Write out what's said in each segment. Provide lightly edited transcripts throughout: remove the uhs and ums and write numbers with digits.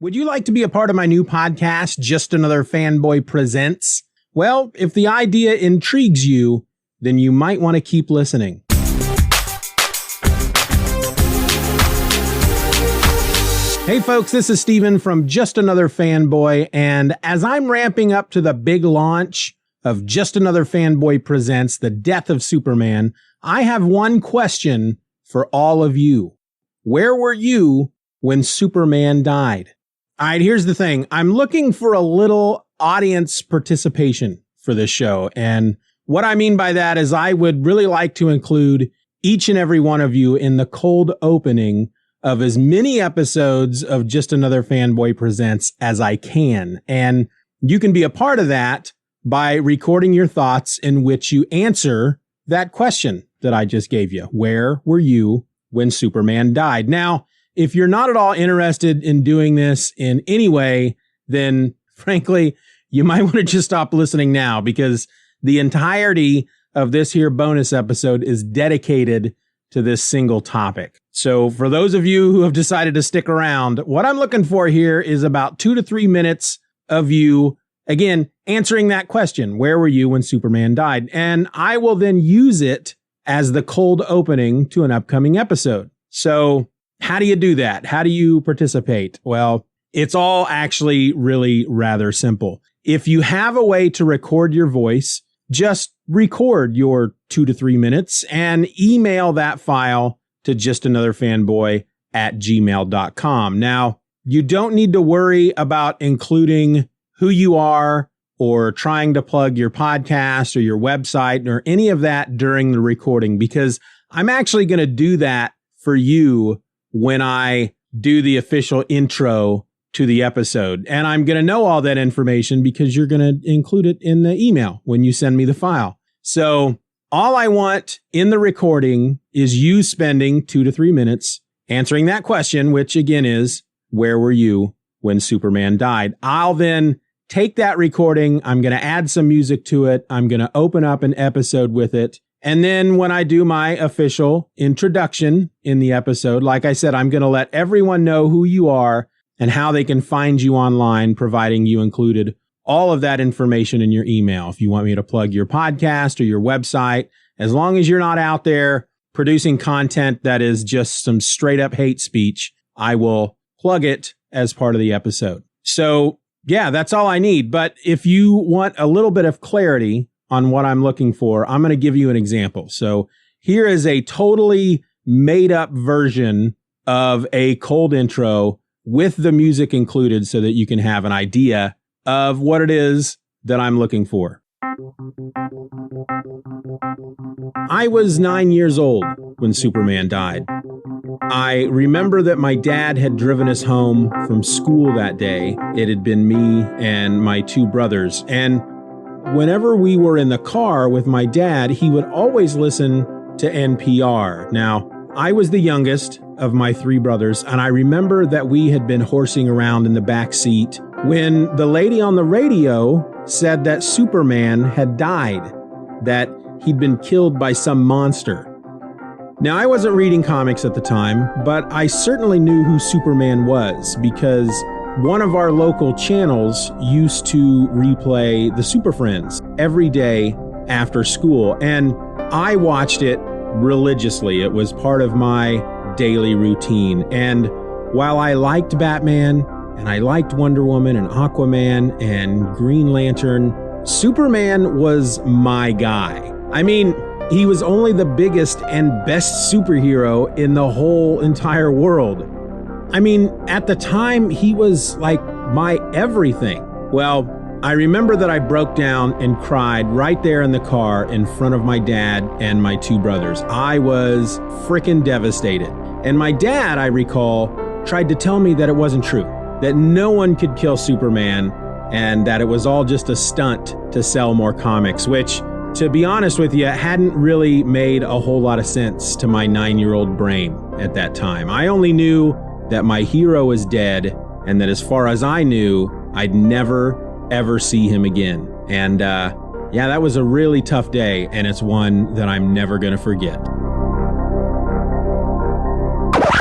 Would you like to be a part of my new podcast, Just Another Fanboy Presents? Well, if the idea intrigues you, then you might want to keep listening. Hey folks, this is Steven from Just Another Fanboy, and as I'm ramping up to the big launch of Just Another Fanboy Presents, The Death of Superman, I have one question for all of you. Where were you when Superman died? All right, here's the thing. I'm looking for a little audience participation for this show. And what I mean by that is I would really like to include each and every one of you in the cold opening of as many episodes of Just Another Fanboy Presents as I can. And you can be a part of that by recording your thoughts in which you answer that question that I just gave you. Where were you when Superman died? Now, if you're not at all interested in doing this in any way, then frankly, you might want to just stop listening now, because the entirety of this here bonus episode is dedicated to this single topic. So for those of you who have decided to stick around, what I'm looking for here is about 2 to 3 minutes of you, again, answering that question. Where were you when Superman died? And I will then use it as the cold opening to an upcoming episode. So how do you do that? How do you participate? Well, it's all actually really rather simple. If you have a way to record your voice, just record your 2 to 3 minutes and email that file to justanotherfanboy@gmail.com. Now, you don't need to worry about including who you are or trying to plug your podcast or your website or any of that during the recording, because I'm actually going to do that for you when I do the official intro to the episode. And I'm going to know all that information because you're going to include it in the email when you send me the file. So all I want in the recording is you spending 2 to 3 minutes answering that question, which again is, where were you when Superman died? I'll then take that recording. I'm going to add some music to it. I'm going to open up an episode with it. And then when I do my official introduction in the episode, like I said, I'm going to let everyone know who you are and how they can find you online, providing you included all of that information in your email. If you want me to plug your podcast or your website, as long as you're not out there producing content that is just some straight up hate speech, I will plug it as part of the episode. So yeah, that's all I need. But if you want a little bit of clarity on what I'm looking for, I'm going to give you an example. So here is a totally made up version of a cold intro with the music included so that you can have an idea of what it is that I'm looking for. I was 9 years old when Superman died. I remember that my dad had driven us home from school that day. It had been me and my 2 brothers. And whenever we were in the car with my dad, he would always listen to NPR. Now, I was the youngest of my 3 brothers, and I remember that we had been horsing around in the back seat when the lady on the radio said that Superman had died, that he'd been killed by some monster. Now, I wasn't reading comics at the time, but I certainly knew who Superman was because one of our local channels used to replay the Super Friends every day after school, and I watched it religiously. It was part of my daily routine. And while I liked Batman, and I liked Wonder Woman and Aquaman and Green Lantern, Superman was my guy. I mean, he was only the biggest and best superhero in the whole entire world. I mean, at the time, he was like my everything. Well, I remember that I broke down and cried right there in the car in front of my dad and my 2 brothers. I was freaking devastated. And my dad, I recall, tried to tell me that it wasn't true, that no one could kill Superman, and that it was all just a stunt to sell more comics, which, to be honest with you, hadn't really made a whole lot of sense to my 9-year-old brain at that time. I only knew that my hero was dead, and that as far as I knew, I'd never, ever see him again. And yeah, that was a really tough day, and it's one that I'm never going to forget.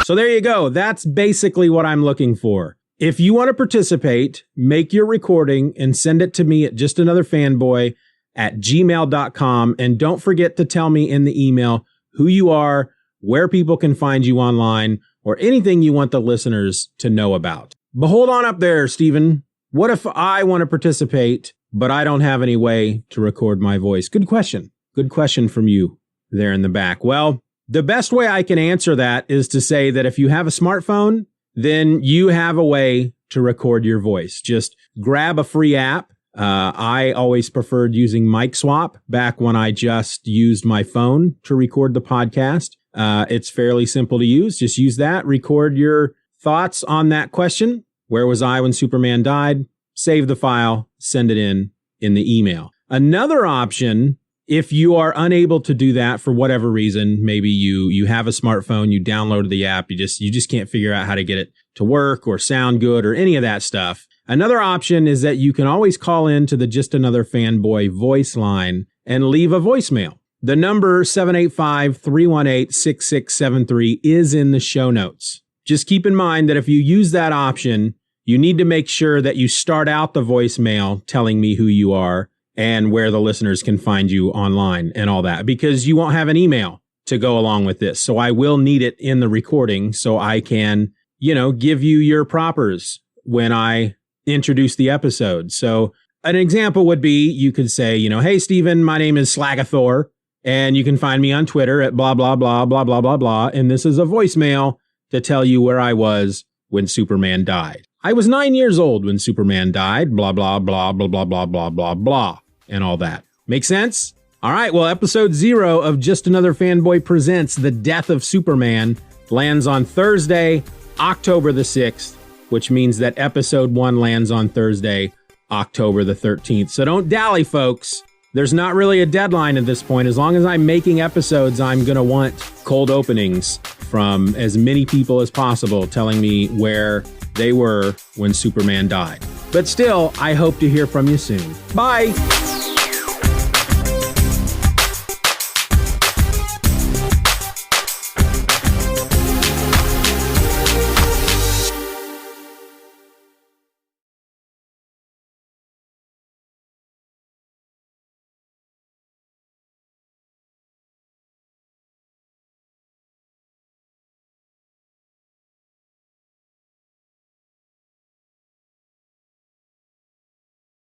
So there you go. That's basically what I'm looking for. if you want to participate, make your recording and send it to me at justanotherfanboy@gmail.com. And don't forget to tell me in the email who you are, where people can find you online, or anything you want the listeners to know about. But hold on up there, Stephen. What if I want to participate, but I don't have any way to record my voice? Good question. Good question from you there in the back. Well, the best way I can answer that is to say that if you have a smartphone, then you have a way to record your voice. Just grab a free app. I always preferred using MicSwap back when I just used my phone to record the podcast. It's fairly simple to use. Just use that, record your thoughts on that question. Where was I when Superman died? Save the file, send it in the email. Another option, if you are unable to do that for whatever reason, maybe you have a smartphone, you downloaded the app, you just can't figure out how to get it to work or sound good or any of that stuff. Another option is that you can always call in to the Just Another Fanboy voice line and leave a voicemail. The number 785-318-6673 is in the show notes. Just keep in mind that if you use that option, you need to make sure that you start out the voicemail telling me who you are and where the listeners can find you online and all that, because you won't have an email to go along with this. So I will need it in the recording so I can, give you your propers when I introduce the episode. So an example would be, you could say, hey, Stephen, my name is Slagathor, and you can find me on Twitter at blah, blah, blah, blah, blah, blah, blah. And this is a voicemail to tell you where I was when Superman died. I was 9 years old when Superman died, blah, blah, blah, blah, blah, blah, blah, blah, blah, and all that. Make sense? All right, well, episode 0 of Just Another Fanboy Presents The Death of Superman lands on Thursday, October the 6th, which means that episode 1 lands on Thursday, October the 13th. So don't dally, folks. There's not really a deadline at this point. As long as I'm making episodes, I'm going to want cold openings from as many people as possible telling me where they were when Superman died. But still, I hope to hear from you soon. Bye!